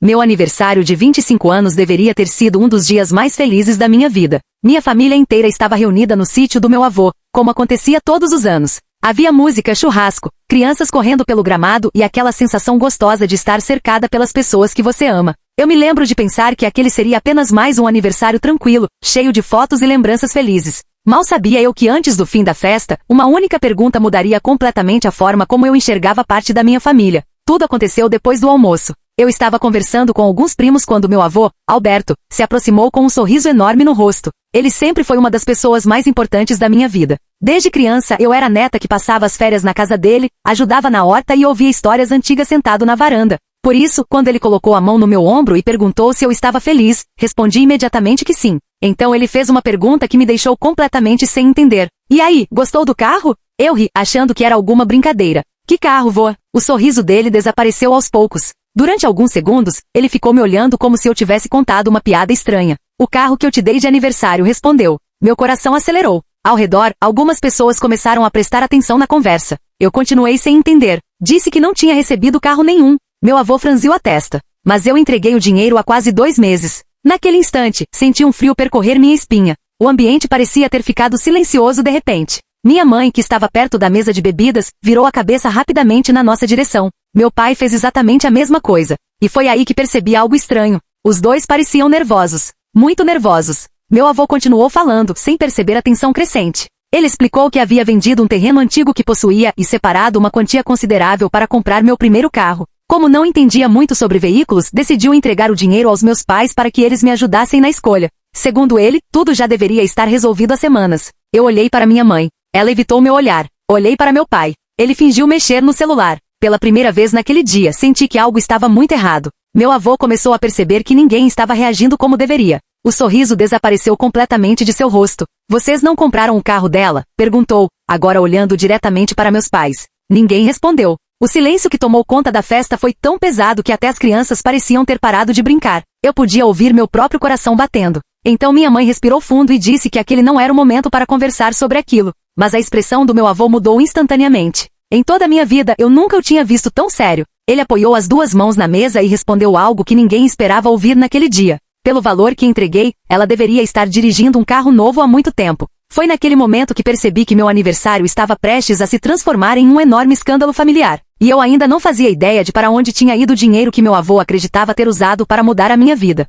Meu aniversário de 25 anos deveria ter sido um dos dias mais felizes da minha vida. Minha família inteira estava reunida no sítio do meu avô, como acontecia todos os anos. Havia música, churrasco, crianças correndo pelo gramado e aquela sensação gostosa de estar cercada pelas pessoas que você ama. Eu me lembro de pensar que aquele seria apenas mais um aniversário tranquilo, cheio de fotos e lembranças felizes. Mal sabia eu que antes do fim da festa, uma única pergunta mudaria completamente a forma como eu enxergava parte da minha família. Tudo aconteceu depois do almoço. Eu estava conversando com alguns primos quando meu avô, Alberto, se aproximou com um sorriso enorme no rosto. Ele sempre foi uma das pessoas mais importantes da minha vida. Desde criança eu era a neta que passava as férias na casa dele, ajudava na horta e ouvia histórias antigas sentado na varanda. Por isso, quando ele colocou a mão no meu ombro e perguntou se eu estava feliz, respondi imediatamente que sim. Então ele fez uma pergunta que me deixou completamente sem entender. E aí, gostou do carro? Eu ri, achando que era alguma brincadeira. Que carro, vô? O sorriso dele desapareceu aos poucos. Durante alguns segundos, ele ficou me olhando como se eu tivesse contado uma piada estranha. O carro que eu te dei de aniversário, respondeu. Meu coração acelerou. Ao redor, algumas pessoas começaram a prestar atenção na conversa. Eu continuei sem entender. Disse que não tinha recebido carro nenhum. Meu avô franziu a testa. Mas eu entreguei o dinheiro há quase 2 meses. Naquele instante, senti um frio percorrer minha espinha. O ambiente parecia ter ficado silencioso de repente. Minha mãe, que estava perto da mesa de bebidas, virou a cabeça rapidamente na nossa direção. Meu pai fez exatamente a mesma coisa. E foi aí que percebi algo estranho. Os dois pareciam nervosos. Muito nervosos. Meu avô continuou falando, sem perceber a tensão crescente. Ele explicou que havia vendido um terreno antigo que possuía e separado uma quantia considerável para comprar meu primeiro carro. Como não entendia muito sobre veículos, decidiu entregar o dinheiro aos meus pais para que eles me ajudassem na escolha. Segundo ele, tudo já deveria estar resolvido há semanas. Eu olhei para minha mãe. Ela evitou meu olhar. Olhei para meu pai. Ele fingiu mexer no celular. Pela primeira vez naquele dia, senti que algo estava muito errado. Meu avô começou a perceber que ninguém estava reagindo como deveria. O sorriso desapareceu completamente de seu rosto. Vocês não compraram o carro dela? Perguntou, agora olhando diretamente para meus pais. Ninguém respondeu. O silêncio que tomou conta da festa foi tão pesado que até as crianças pareciam ter parado de brincar. Eu podia ouvir meu próprio coração batendo. Então minha mãe respirou fundo e disse que aquele não era o momento para conversar sobre aquilo. Mas a expressão do meu avô mudou instantaneamente. Em toda a minha vida eu nunca o tinha visto tão sério. Ele apoiou as 2 mãos na mesa e respondeu algo que ninguém esperava ouvir naquele dia. Pelo valor que entreguei, ela deveria estar dirigindo um carro novo há muito tempo. Foi naquele momento que percebi que meu aniversário estava prestes a se transformar em um enorme escândalo familiar. E eu ainda não fazia ideia de para onde tinha ido o dinheiro que meu avô acreditava ter usado para mudar a minha vida.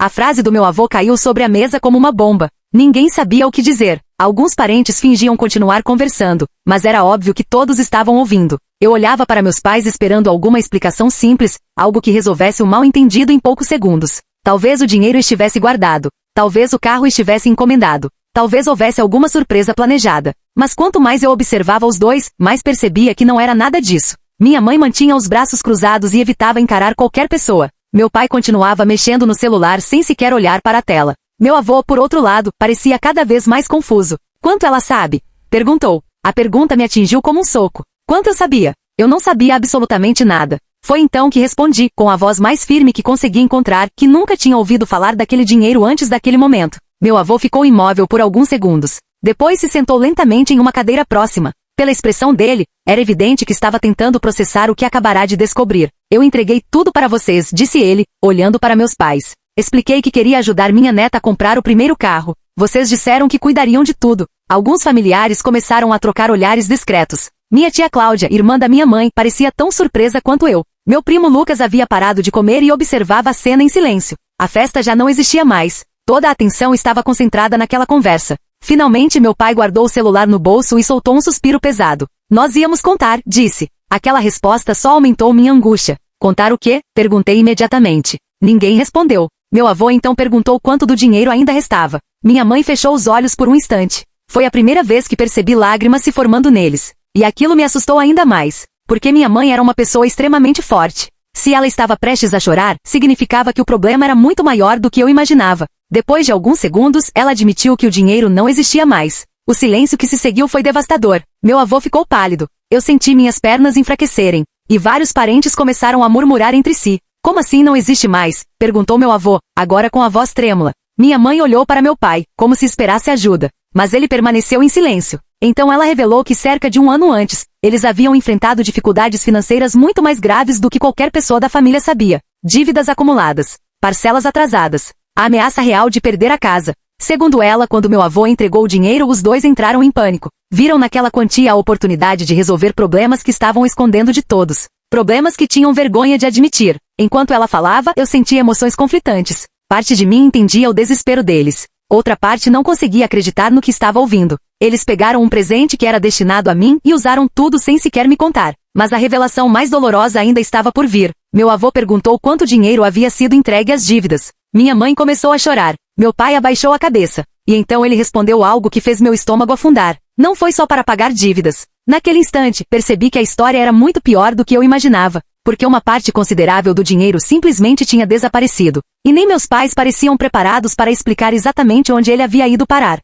A frase do meu avô caiu sobre a mesa como uma bomba. Ninguém sabia o que dizer. Alguns parentes fingiam continuar conversando, mas era óbvio que todos estavam ouvindo. Eu olhava para meus pais esperando alguma explicação simples, algo que resolvesse o mal-entendido em poucos segundos. Talvez o dinheiro estivesse guardado. Talvez o carro estivesse encomendado. Talvez houvesse alguma surpresa planejada. Mas quanto mais eu observava os dois, mais percebia que não era nada disso. Minha mãe mantinha os braços cruzados e evitava encarar qualquer pessoa. Meu pai continuava mexendo no celular sem sequer olhar para a tela. Meu avô, por outro lado, parecia cada vez mais confuso. Quanto ela sabe? Perguntou. A pergunta me atingiu como um soco. Quanto eu sabia? Eu não sabia absolutamente nada. Foi então que respondi, com a voz mais firme que consegui encontrar, que nunca tinha ouvido falar daquele dinheiro antes daquele momento. Meu avô ficou imóvel por alguns segundos. Depois se sentou lentamente em uma cadeira próxima. Pela expressão dele, era evidente que estava tentando processar o que acabará de descobrir. Eu entreguei tudo para vocês, disse ele, olhando para meus pais. Expliquei que queria ajudar minha neta a comprar o primeiro carro. Vocês disseram que cuidariam de tudo. Alguns familiares começaram a trocar olhares discretos. Minha tia Cláudia, irmã da minha mãe, parecia tão surpresa quanto eu. Meu primo Lucas havia parado de comer e observava a cena em silêncio. A festa já não existia mais. Toda a atenção estava concentrada naquela conversa. Finalmente meu pai guardou o celular no bolso e soltou um suspiro pesado. Nós íamos contar, disse. Aquela resposta só aumentou minha angústia. Contar o quê? Perguntei imediatamente. Ninguém respondeu. Meu avô então perguntou quanto do dinheiro ainda restava. Minha mãe fechou os olhos por um instante. Foi a primeira vez que percebi lágrimas se formando neles. E aquilo me assustou ainda mais. Porque minha mãe era uma pessoa extremamente forte. Se ela estava prestes a chorar, significava que o problema era muito maior do que eu imaginava. Depois de alguns segundos, ela admitiu que o dinheiro não existia mais. O silêncio que se seguiu foi devastador. Meu avô ficou pálido. Eu senti minhas pernas enfraquecerem. E vários parentes começaram a murmurar entre si. Como assim não existe mais? Perguntou meu avô, agora com a voz trêmula. Minha mãe olhou para meu pai, como se esperasse ajuda. Mas ele permaneceu em silêncio. Então ela revelou que cerca de 1 ano antes, eles haviam enfrentado dificuldades financeiras muito mais graves do que qualquer pessoa da família sabia. dívidas acumuladas, parcelas atrasadas, a ameaça real de perder a casa. Segundo ela, quando meu avô entregou o dinheiro, os dois entraram em pânico. Viram naquela quantia a oportunidade de resolver problemas que estavam escondendo de todos. Problemas que tinham vergonha de admitir. Enquanto ela falava, eu sentia emoções conflitantes. Parte de mim entendia o desespero deles. Outra parte não conseguia acreditar no que estava ouvindo. Eles pegaram um presente que era destinado a mim e usaram tudo sem sequer me contar. Mas a revelação mais dolorosa ainda estava por vir. Meu avô perguntou quanto dinheiro havia sido entregue às dívidas. Minha mãe começou a chorar. Meu pai abaixou a cabeça. E então ele respondeu algo que fez meu estômago afundar. Não foi só para pagar dívidas. Naquele instante, percebi que a história era muito pior do que eu imaginava, porque uma parte considerável do dinheiro simplesmente tinha desaparecido. E nem meus pais pareciam preparados para explicar exatamente onde ele havia ido parar.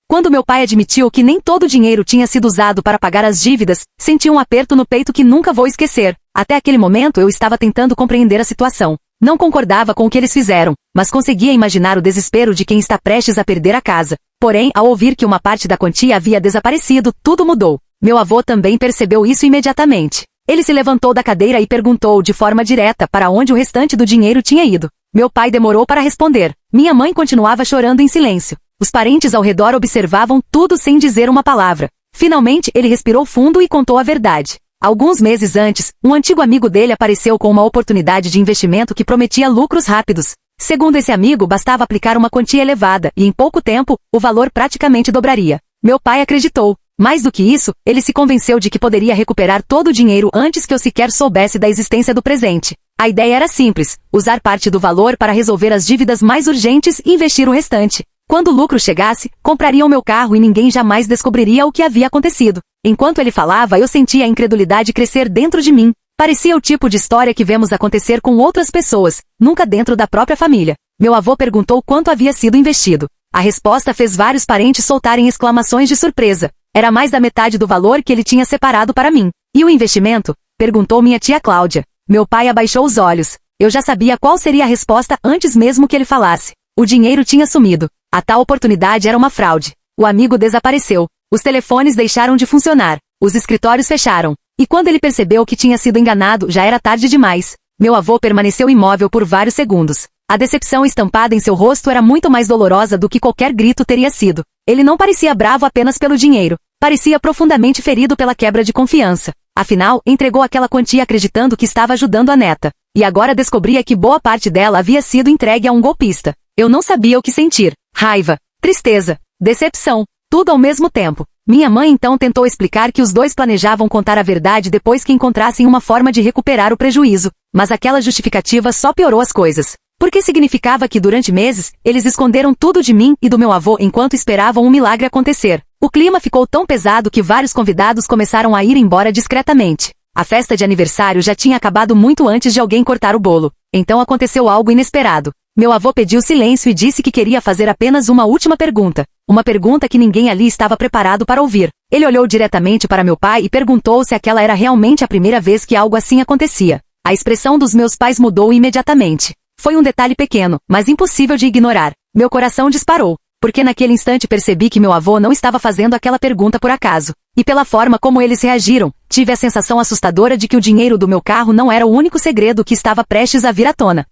Quando meu pai admitiu que nem todo o dinheiro tinha sido usado para pagar as dívidas, senti um aperto no peito que nunca vou esquecer. Até aquele momento eu estava tentando compreender a situação. Não concordava com o que eles fizeram, mas conseguia imaginar o desespero de quem está prestes a perder a casa. Porém, ao ouvir que uma parte da quantia havia desaparecido, tudo mudou. Meu avô também percebeu isso imediatamente. Ele se levantou da cadeira e perguntou de forma direta para onde o restante do dinheiro tinha ido. Meu pai demorou para responder. Minha mãe continuava chorando em silêncio. Os parentes ao redor observavam tudo sem dizer uma palavra. Finalmente, ele respirou fundo e contou a verdade. Alguns meses antes, um antigo amigo dele apareceu com uma oportunidade de investimento que prometia lucros rápidos. Segundo esse amigo, bastava aplicar uma quantia elevada e, em pouco tempo, o valor praticamente dobraria. Meu pai acreditou. Mais do que isso, ele se convenceu de que poderia recuperar todo o dinheiro antes que eu sequer soubesse da existência do presente. A ideia era simples: usar parte do valor para resolver as dívidas mais urgentes e investir o restante. Quando o lucro chegasse, comprariam meu carro e ninguém jamais descobriria o que havia acontecido. Enquanto ele falava, eu sentia a incredulidade crescer dentro de mim. Parecia o tipo de história que vemos acontecer com outras pessoas, nunca dentro da própria família. Meu avô perguntou quanto havia sido investido. A resposta fez vários parentes soltarem exclamações de surpresa. Era mais da metade do valor que ele tinha separado para mim. E o investimento? Perguntou minha tia Cláudia. Meu pai abaixou os olhos. Eu já sabia qual seria a resposta antes mesmo que ele falasse. O dinheiro tinha sumido. A tal oportunidade era uma fraude. O amigo desapareceu. Os telefones deixaram de funcionar. Os escritórios fecharam. E quando ele percebeu que tinha sido enganado, já era tarde demais. Meu avô permaneceu imóvel por vários segundos. A decepção estampada em seu rosto era muito mais dolorosa do que qualquer grito teria sido. Ele não parecia bravo apenas pelo dinheiro. Parecia profundamente ferido pela quebra de confiança. Afinal, entregou aquela quantia acreditando que estava ajudando a neta. E agora descobria que boa parte dela havia sido entregue a um golpista. Eu não sabia o que sentir. Raiva, tristeza, decepção, tudo ao mesmo tempo. Minha mãe então tentou explicar que os dois planejavam contar a verdade depois que encontrassem uma forma de recuperar o prejuízo. Mas aquela justificativa só piorou as coisas. Porque significava que durante meses, eles esconderam tudo de mim e do meu avô enquanto esperavam um milagre acontecer. O clima ficou tão pesado que vários convidados começaram a ir embora discretamente. A festa de aniversário já tinha acabado muito antes de alguém cortar o bolo. Então aconteceu algo inesperado. Meu avô pediu silêncio e disse que queria fazer apenas uma última pergunta. Uma pergunta que ninguém ali estava preparado para ouvir. Ele olhou diretamente para meu pai e perguntou se aquela era realmente a primeira vez que algo assim acontecia. A expressão dos meus pais mudou imediatamente. Foi um detalhe pequeno, mas impossível de ignorar. Meu coração disparou, porque naquele instante percebi que meu avô não estava fazendo aquela pergunta por acaso. E pela forma como eles reagiram, tive a sensação assustadora de que o dinheiro do meu carro não era o único segredo que estava prestes a vir à tona.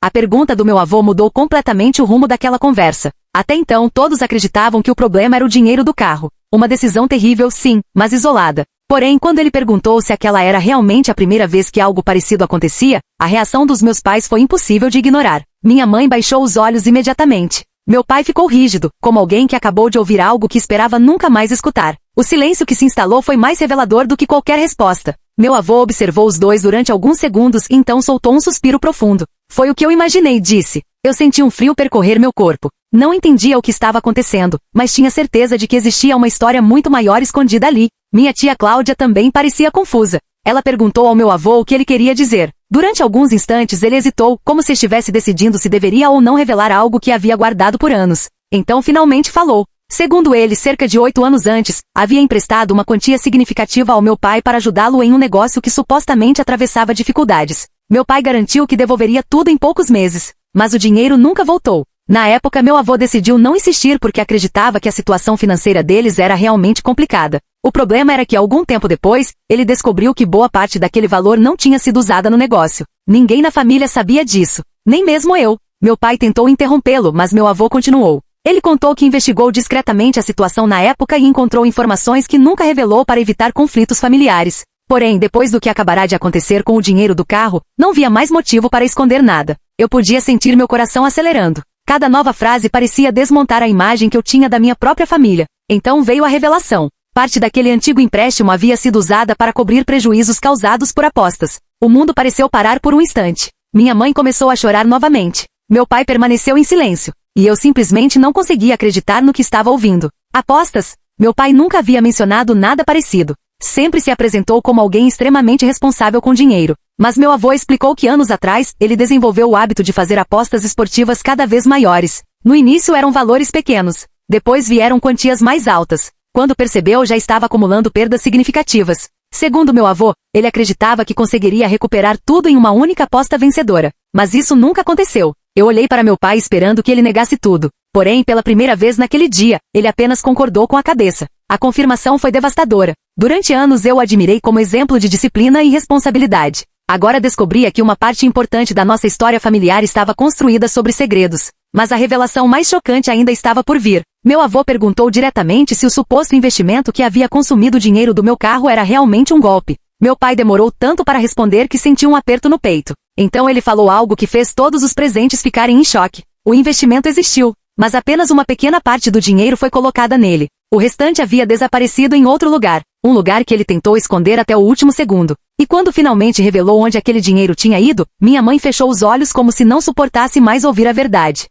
A pergunta do meu avô mudou completamente o rumo daquela conversa. Até então todos acreditavam que o problema era o dinheiro do carro. Uma decisão terrível, sim, mas isolada. Porém, quando ele perguntou se aquela era realmente a primeira vez que algo parecido acontecia, a reação dos meus pais foi impossível de ignorar. Minha mãe baixou os olhos imediatamente. Meu pai ficou rígido, como alguém que acabou de ouvir algo que esperava nunca mais escutar. O silêncio que se instalou foi mais revelador do que qualquer resposta. Meu avô observou os dois durante alguns segundos e então soltou um suspiro profundo. Foi o que eu imaginei, disse. Eu senti um frio percorrer meu corpo. Não entendia o que estava acontecendo, mas tinha certeza de que existia uma história muito maior escondida ali. Minha tia Cláudia também parecia confusa. Ela perguntou ao meu avô o que ele queria dizer. Durante alguns instantes ele hesitou, como se estivesse decidindo se deveria ou não revelar algo que havia guardado por anos. Então finalmente falou. Segundo ele, cerca de 8 anos antes, havia emprestado uma quantia significativa ao meu pai para ajudá-lo em um negócio que supostamente atravessava dificuldades. Meu pai garantiu que devolveria tudo em poucos meses, mas o dinheiro nunca voltou. Na época, meu avô decidiu não insistir porque acreditava que a situação financeira deles era realmente complicada. O problema era que algum tempo depois, ele descobriu que boa parte daquele valor não tinha sido usada no negócio. Ninguém na família sabia disso, nem mesmo eu. Meu pai tentou interrompê-lo, mas meu avô continuou. Ele contou que investigou discretamente a situação na época e encontrou informações que nunca revelou para evitar conflitos familiares. Porém, depois do que acabará de acontecer com o dinheiro do carro, não via mais motivo para esconder nada. Eu podia sentir meu coração acelerando. Cada nova frase parecia desmontar a imagem que eu tinha da minha própria família. Então veio a revelação. Parte daquele antigo empréstimo havia sido usada para cobrir prejuízos causados por apostas. O mundo pareceu parar por um instante. Minha mãe começou a chorar novamente. Meu pai permaneceu em silêncio. E eu simplesmente não conseguia acreditar no que estava ouvindo. Apostas? Meu pai nunca havia mencionado nada parecido. Sempre se apresentou como alguém extremamente responsável com dinheiro. Mas meu avô explicou que anos atrás, ele desenvolveu o hábito de fazer apostas esportivas cada vez maiores. No início eram valores pequenos. Depois vieram quantias mais altas. Quando percebeu, já estava acumulando perdas significativas. Segundo meu avô, ele acreditava que conseguiria recuperar tudo em uma única aposta vencedora. Mas isso nunca aconteceu. Eu olhei para meu pai esperando que ele negasse tudo. Porém, pela primeira vez naquele dia, ele apenas concordou com a cabeça. A confirmação foi devastadora. Durante anos eu o admirei como exemplo de disciplina e responsabilidade. Agora descobria que uma parte importante da nossa história familiar estava construída sobre segredos. Mas a revelação mais chocante ainda estava por vir. Meu avô perguntou diretamente se o suposto investimento que havia consumido o dinheiro do meu carro era realmente um golpe. Meu pai demorou tanto para responder que sentiu um aperto no peito. Então ele falou algo que fez todos os presentes ficarem em choque. O investimento existiu, mas apenas uma pequena parte do dinheiro foi colocada nele. O restante havia desaparecido em outro lugar, um lugar que ele tentou esconder até o último segundo. E quando finalmente revelou onde aquele dinheiro tinha ido, minha mãe fechou os olhos como se não suportasse mais ouvir a verdade.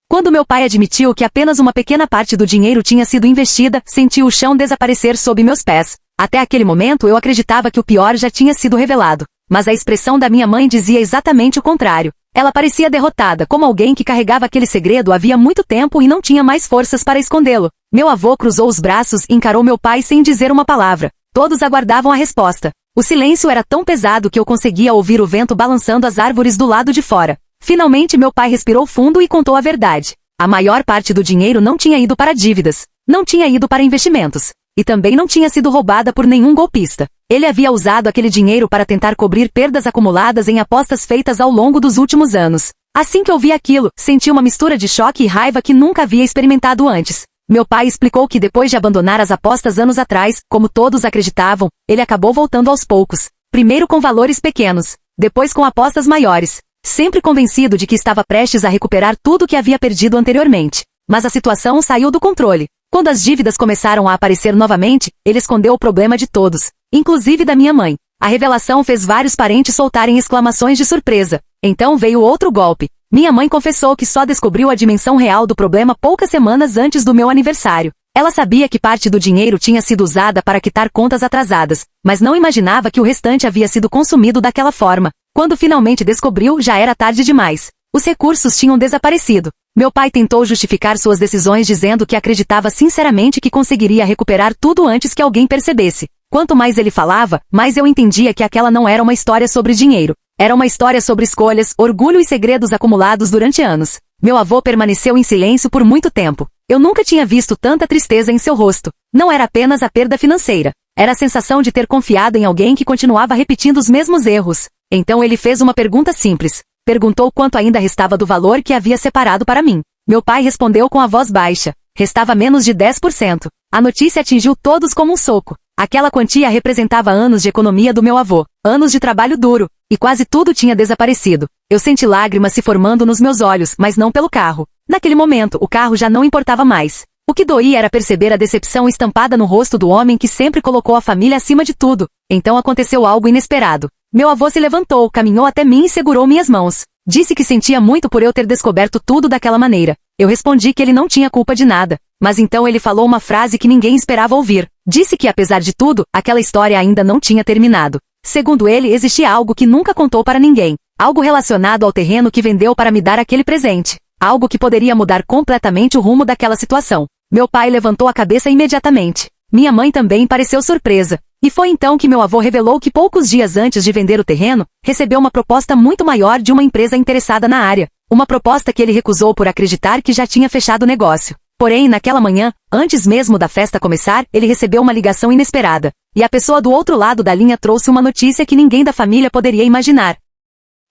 Quando meu pai admitiu que apenas uma pequena parte do dinheiro tinha sido investida, senti o chão desaparecer sob meus pés. Até aquele momento eu acreditava que o pior já tinha sido revelado. Mas a expressão da minha mãe dizia exatamente o contrário. Ela parecia derrotada, como alguém que carregava aquele segredo havia muito tempo e não tinha mais forças para escondê-lo. Meu avô cruzou os braços e encarou meu pai sem dizer uma palavra. Todos aguardavam a resposta. O silêncio era tão pesado que eu conseguia ouvir o vento balançando as árvores do lado de fora. Finalmente meu pai respirou fundo e contou a verdade. A maior parte do dinheiro não tinha ido para dívidas, não tinha ido para investimentos, e também não tinha sido roubada por nenhum golpista. Ele havia usado aquele dinheiro para tentar cobrir perdas acumuladas em apostas feitas ao longo dos últimos anos. Assim que eu vi aquilo, senti uma mistura de choque e raiva que nunca havia experimentado antes. Meu pai explicou que depois de abandonar as apostas anos atrás, como todos acreditavam, ele acabou voltando aos poucos. Primeiro com valores pequenos, depois com apostas maiores. Sempre convencido de que estava prestes a recuperar tudo que havia perdido anteriormente. Mas a situação saiu do controle. Quando as dívidas começaram a aparecer novamente, ele escondeu o problema de todos, inclusive da minha mãe. A revelação fez vários parentes soltarem exclamações de surpresa. Então veio outro golpe. Minha mãe confessou que só descobriu a dimensão real do problema poucas semanas antes do meu aniversário. Ela sabia que parte do dinheiro tinha sido usada para quitar contas atrasadas, mas não imaginava que o restante havia sido consumido daquela forma. Quando finalmente descobriu, já era tarde demais. Os recursos tinham desaparecido. Meu pai tentou justificar suas decisões dizendo que acreditava sinceramente que conseguiria recuperar tudo antes que alguém percebesse. Quanto mais ele falava, mais eu entendia que aquela não era uma história sobre dinheiro. Era uma história sobre escolhas, orgulho e segredos acumulados durante anos. Meu avô permaneceu em silêncio por muito tempo. Eu nunca tinha visto tanta tristeza em seu rosto. Não era apenas a perda financeira. Era a sensação de ter confiado em alguém que continuava repetindo os mesmos erros. Então ele fez uma pergunta simples. Perguntou quanto ainda restava do valor que havia separado para mim. Meu pai respondeu com a voz baixa. Restava menos de 10%. A notícia atingiu todos como um soco. Aquela quantia representava anos de economia do meu avô, anos de trabalho duro, e quase tudo tinha desaparecido. Eu senti lágrimas se formando nos meus olhos, mas não pelo carro. Naquele momento, o carro já não importava mais. O que doía era perceber a decepção estampada no rosto do homem que sempre colocou a família acima de tudo. Então aconteceu algo inesperado. Meu avô se levantou, caminhou até mim e segurou minhas mãos. Disse que sentia muito por eu ter descoberto tudo daquela maneira. Eu respondi que ele não tinha culpa de nada. Mas então ele falou uma frase que ninguém esperava ouvir. Disse que, apesar de tudo, aquela história ainda não tinha terminado. Segundo ele, existia algo que nunca contou para ninguém. Algo relacionado ao terreno que vendeu para me dar aquele presente. Algo que poderia mudar completamente o rumo daquela situação. Meu pai levantou a cabeça imediatamente. Minha mãe também pareceu surpresa. E foi então que meu avô revelou que poucos dias antes de vender o terreno, recebeu uma proposta muito maior de uma empresa interessada na área. Uma proposta que ele recusou por acreditar que já tinha fechado o negócio. Porém, naquela manhã, antes mesmo da festa começar, ele recebeu uma ligação inesperada. E a pessoa do outro lado da linha trouxe uma notícia que ninguém da família poderia imaginar.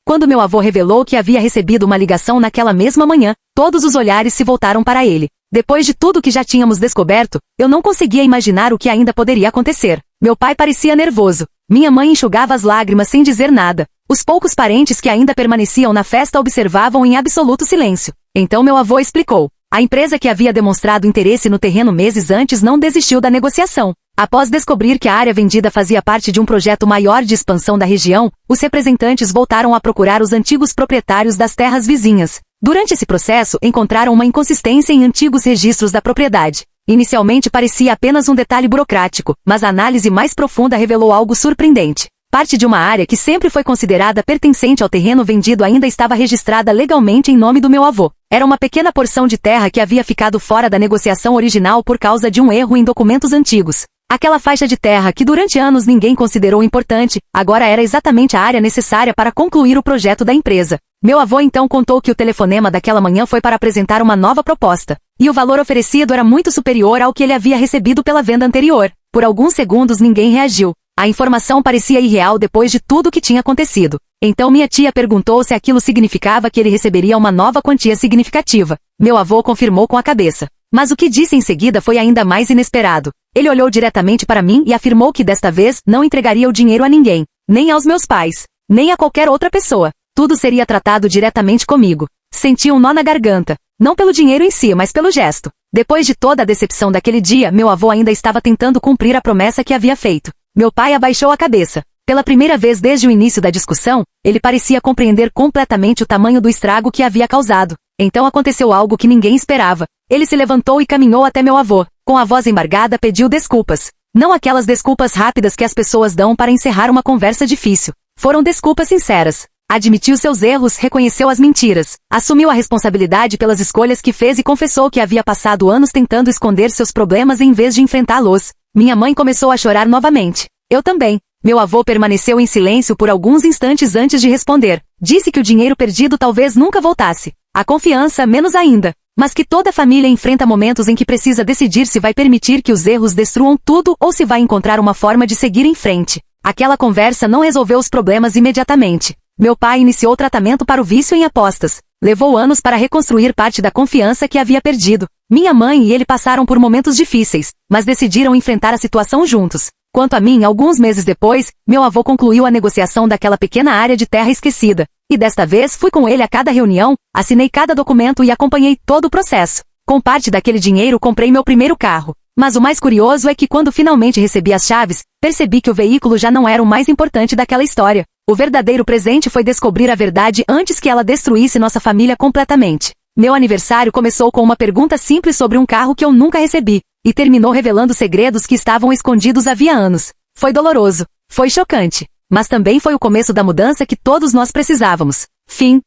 Quando meu avô revelou que havia recebido uma ligação naquela mesma manhã, todos os olhares se voltaram para ele. Depois de tudo que já tínhamos descoberto, eu não conseguia imaginar o que ainda poderia acontecer. Meu pai parecia nervoso. Minha mãe enxugava as lágrimas sem dizer nada. Os poucos parentes que ainda permaneciam na festa observavam em absoluto silêncio. Então meu avô explicou. A empresa que havia demonstrado interesse no terreno meses antes não desistiu da negociação. Após descobrir que a área vendida fazia parte de um projeto maior de expansão da região, os representantes voltaram a procurar os antigos proprietários das terras vizinhas. Durante esse processo, encontraram uma inconsistência em antigos registros da propriedade. Inicialmente parecia apenas um detalhe burocrático, mas a análise mais profunda revelou algo surpreendente. Parte de uma área que sempre foi considerada pertencente ao terreno vendido ainda estava registrada legalmente em nome do meu avô. Era uma pequena porção de terra que havia ficado fora da negociação original por causa de um erro em documentos antigos. Aquela faixa de terra que durante anos ninguém considerou importante, agora era exatamente a área necessária para concluir o projeto da empresa. Meu avô então contou que o telefonema daquela manhã foi para apresentar uma nova proposta. E o valor oferecido era muito superior ao que ele havia recebido pela venda anterior. Por alguns segundos ninguém reagiu. A informação parecia irreal depois de tudo o que tinha acontecido. Então minha tia perguntou se aquilo significava que ele receberia uma nova quantia significativa. Meu avô confirmou com a cabeça. Mas o que disse em seguida foi ainda mais inesperado. Ele olhou diretamente para mim e afirmou que desta vez não entregaria o dinheiro a ninguém, nem aos meus pais, nem a qualquer outra pessoa. Tudo seria tratado diretamente comigo. Senti um nó na garganta. Não pelo dinheiro em si, mas pelo gesto. Depois de toda a decepção daquele dia, meu avô ainda estava tentando cumprir a promessa que havia feito. Meu pai abaixou a cabeça. Pela primeira vez desde o início da discussão, ele parecia compreender completamente o tamanho do estrago que havia causado. Então aconteceu algo que ninguém esperava. Ele se levantou e caminhou até meu avô. Com a voz embargada pediu desculpas. Não aquelas desculpas rápidas que as pessoas dão para encerrar uma conversa difícil. Foram desculpas sinceras. Admitiu seus erros, reconheceu as mentiras, assumiu a responsabilidade pelas escolhas que fez e confessou que havia passado anos tentando esconder seus problemas em vez de enfrentá-los. Minha mãe começou a chorar novamente. Eu também. Meu avô permaneceu em silêncio por alguns instantes antes de responder. Disse que o dinheiro perdido talvez nunca voltasse. A confiança, menos ainda. Mas que toda família enfrenta momentos em que precisa decidir se vai permitir que os erros destruam tudo ou se vai encontrar uma forma de seguir em frente. Aquela conversa não resolveu os problemas imediatamente. Meu pai iniciou tratamento para o vício em apostas. Levou anos para reconstruir parte da confiança que havia perdido. Minha mãe e ele passaram por momentos difíceis, mas decidiram enfrentar a situação juntos. Quanto a mim, alguns meses depois, meu avô concluiu a negociação daquela pequena área de terra esquecida. E desta vez fui com ele a cada reunião, assinei cada documento e acompanhei todo o processo. Com parte daquele dinheiro comprei meu primeiro carro. Mas o mais curioso é que quando finalmente recebi as chaves, percebi que o veículo já não era o mais importante daquela história. O verdadeiro presente foi descobrir a verdade antes que ela destruísse nossa família completamente. Meu aniversário começou com uma pergunta simples sobre um carro que eu nunca recebi, e terminou revelando segredos que estavam escondidos havia anos. Foi doloroso, foi chocante, mas também foi o começo da mudança que todos nós precisávamos. Fim.